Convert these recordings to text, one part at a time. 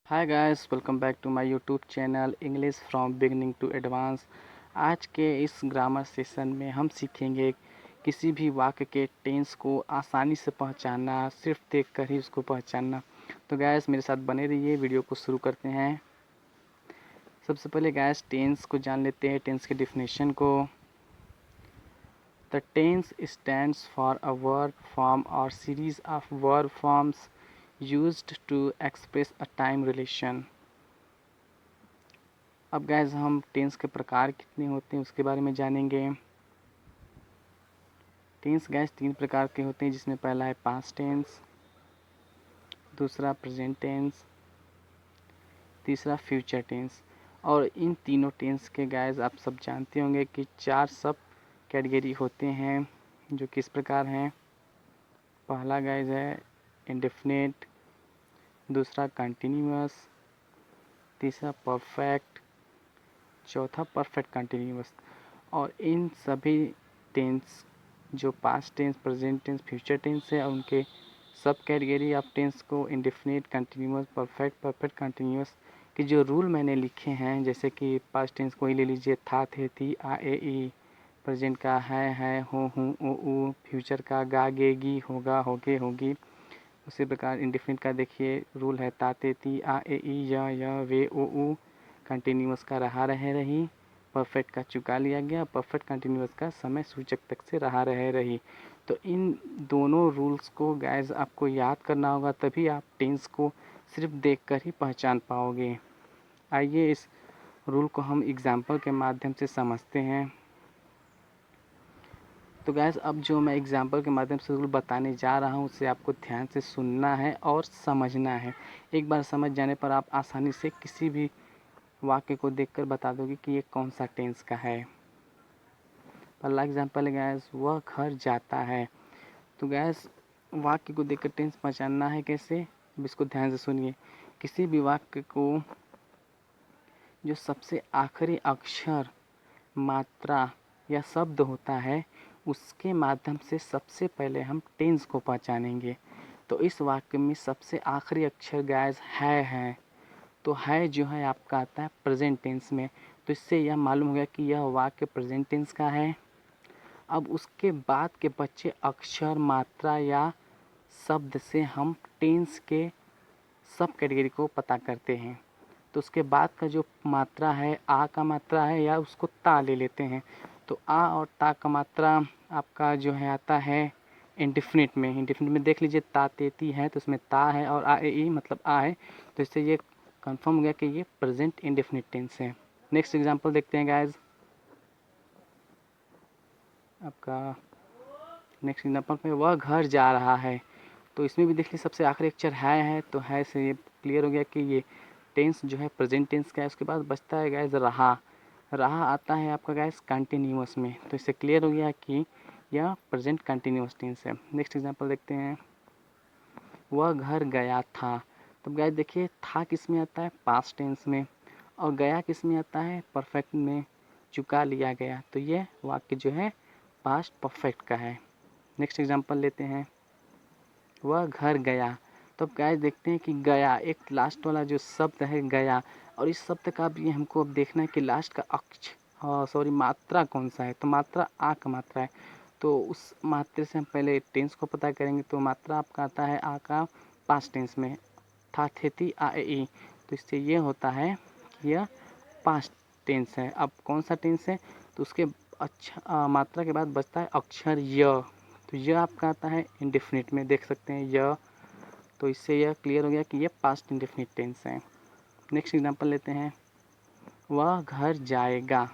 Hi guys, welcome back to my YouTube channel English from beginning to advance. आज के इस grammar session में हम सीखेंगे किसी भी वाक्य के टेंस को आसानी से पहचानना, सिर्फ देखकर ही उसको पहचानना। तो गाइस मेरे साथ बने रहिए, वीडियो को शुरू करते हैं। सबसे पहले गाइस टेंस को जान लेते हैं, टेंस के डिफिनेशन को। The tense stands for a verb form और series of verb forms used to express a time relation। अब गैस हम टेंस के प्रकार कितने होते हैं उसके बारे में जानेंगे। टेंस गैस 3 प्रकार के होते हैं, जिसमें पहला है पास्ट टेंस, दूसरा प्रेजेंट टेंस, तीसरा फ्यूचर टेंस। और इन तीनों टेंस के गैस आप सब जानते होंगे कि 4 सब कैटेगरी होते हैं, जो किस प्रकार हैं। पहला गैस है इंडेफिनिट, दूसरा कंटिन्यूअस, तीसरा परफेक्ट, चौथा परफेक्ट कंटिन्यूअस। और इन सभी टेंस जो past tense, present tense, future tense है, उनके सब कैटेगरी ऑफ टेंस को indefinite, continuous, perfect, perfect continuous के जो रूल मैंने लिखे हैं, जैसे कि पास्ट टेंस को ही ले लीजिए, था, थे, थी, आ, ए, ई। प्रेजेंट का है, हो, हूँ, ऊ। फ्यूचर का गा, गे, गी, होगा, होगे, होगी। उसी प्रकार इंडेफिनिट का देखिए रूल है, ता, ते, ती, आ, ए, ई, य, वे, ओ, ऊ। कंटिन्यूअस का रहा, रहे, रही। परफेक्ट का चुका लिया गया। परफेक्ट कंटिन्यूअस का समय सूचक तक से रहा, रहे, रही। तो इन दोनों रूल्स को गाइस आपको याद करना होगा, तभी आप टेंस को सिर्फ देखकर ही पहचान पाओगे। आइए इस रूल को हम एग्जाम्पल के माध्यम से समझते हैं। तो गैस अब जो मैं एग्जाम्पल के माध्यम से रूल बताने जा रहा हूँ, उसे आपको ध्यान से सुनना है और समझना है। एक बार समझ जाने पर आप आसानी से किसी भी वाक्य को देखकर बता दोगे कि ये कौन सा टेंस का है। पहला एग्जाम्पल है गैस, वह घर जाता है। तो गैस वाक्य को देखकर टेंस पहचानना है कैसे, अब इसको ध्यान से सुनिए। किसी भी वाक्य को जो सबसे आखिरी अक्षर, मात्रा या शब्द होता है, उसके माध्यम से सबसे पहले हम टेंस को पहचानेंगे। तो इस वाक्य में सबसे आखिरी अक्षर गैस है। तो है जो है आपका आता है प्रेजेंट टेंस में। तो इससे यह मालूम हो गया कि यह वाक्य प्रेजेंट टेंस का है। अब उसके बाद के बच्चे अक्षर, मात्रा या शब्द से हम टेंस के सब कैटेगरी को पता करते हैं। तो उसके बाद का जो मात्रा है, आ का मात्रा है, या उसको ता ले लेते हैं। तो आ और ता का मात्रा आपका जो है आता है इंडेफिनिट में। इंडेफिनिट में देख लीजिए, ता, ते, ती है, तो उसमें ता है, और आ, ए, ई मतलब आ है। तो इससे ये कंफर्म हो गया कि ये प्रेजेंट इंडेफिनिट टेंस है। नेक्स्ट एग्जांपल देखते हैं गाइस। आपका नेक्स्ट एग्जांपल में वह घर जा रहा है। तो इसमें भी देख लीजिए सबसे आखिरी अक्षर है, तो है से ये क्लियर हो गया कि ये टेंस जो है प्रेजेंट टेंस का है। उसके बाद बचता है गैस रहा। रहा आता है आपका गैस कंटिन्यूअस में। तो इससे क्लियर हो गया कि यह प्रेजेंट कंटिन्यूअस टेंस है। नेक्स्ट एग्जांपल देखते हैं, वह घर गया था। तो गैस देखिए, था किस में आता है, पास्ट टेंस में, और गया किस में आता है, परफेक्ट में, चुका लिया गया। तो ये वाक्य जो है पास्ट परफेक्ट का है। नेक्स्ट एग्जांपल लेते हैं, वह घर गया। तो अब गाइस देखते हैं कि गया, एक लास्ट वाला जो शब्द है गया, और इस शब्द का भी हमको अब देखना है कि लास्ट का मात्रा कौन सा है। तो मात्रा आ का मात्रा है। तो उस मात्रा से हम पहले टेंस को पता करेंगे। तो मात्रा आपका आता है आ का पास्ट टेंस में, था, थे, थी, आ, ए, ई। तो इससे ये होता है कि यह पास्ट टेंस है। अब कौन सा टेंस है, तो उसके मात्रा के बाद बचता है अक्षर य। तो यह आपका आता है इंडेफिनिट में, देख सकते हैं य। तो इससे यह क्लियर हो गया कि यह पास्ट इंडेफिनिट टेंस है। नेक्स्ट एग्जांपल लेते हैं, वह घर जाएगा।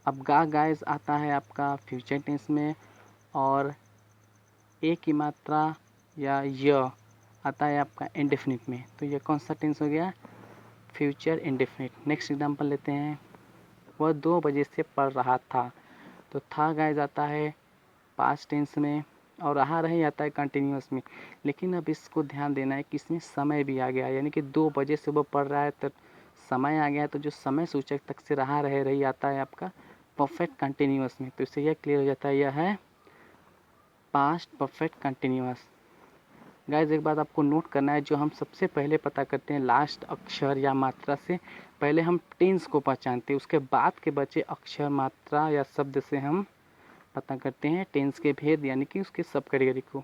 अब गा गाइस आता है आपका फ्यूचर टेंस में, और ए की मात्रा या य आता है आपका इंडेफिनिट में। तो यह कौन सा टेंस हो गया, फ्यूचर इंडेफिनिट। नेक्स्ट एग्जांपल लेते हैं, वह 2 बजे से पढ़ रहा था। तो था गाइस आता है पास्ट टेंस में, और रहा रहे आता है कंटिन्यूअस में। लेकिन अब इसको ध्यान देना है कि इसमें समय भी आ गया, यानी कि 2 बजे से वो पढ़ रहा है, तो समय आ गया। तो जो समय सूचक तक से रहा, रहे, रही आता है आपका परफेक्ट कंटिन्यूअस में। तो इससे यह क्लियर हो जाता है, यह है पास्ट परफेक्ट कंटिन्यूअस। गाइस एक बात आपको नोट करना है, जो हम सबसे पहले पता करते हैं लास्ट अक्षर या मात्रा से पहले हम टेंस को पहचानते हैं, उसके बाद के बचे अक्षर मात्रा या शब्द से हम पता करते हैं टेंस के भेद यानी कि उसके सब कैटेगरी को।